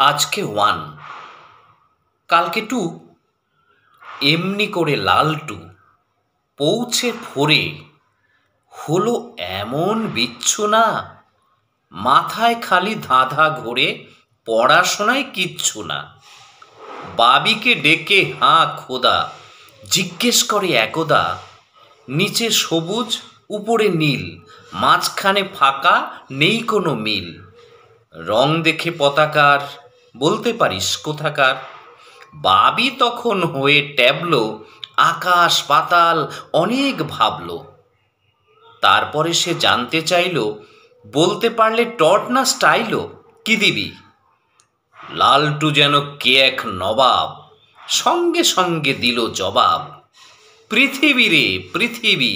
আজকে 1, কালকে 2, এমনি করে লালটু পৌঁছে 4-এ হলো এমন বিচ্ছু না, মাথায় খালি ধাঁধা ঘোরে, পড়াশোনায় কিচ্ছু না। বাবিকে ডেকে হাঁ খোদা জিজ্ঞেস করে একদা, নিচে সবুজ উপরে নীল, মাঝখানে ফাঁকা নেই কোনো মিল। রং দেখে পতাকার বলতে পারিস কোথাকার? বাবি তখন হয়ে ট্যাবলো, আকাশ পাতাল অনেক ভাবলো। তারপরে সে জানতে চাইল, বলতে পারলে টট না স্টাইলো, কি দিবি? লালটু যেন কে এক নবাব, সঙ্গে সঙ্গে দিল জবাব, পৃথিবী রে পৃথিবী,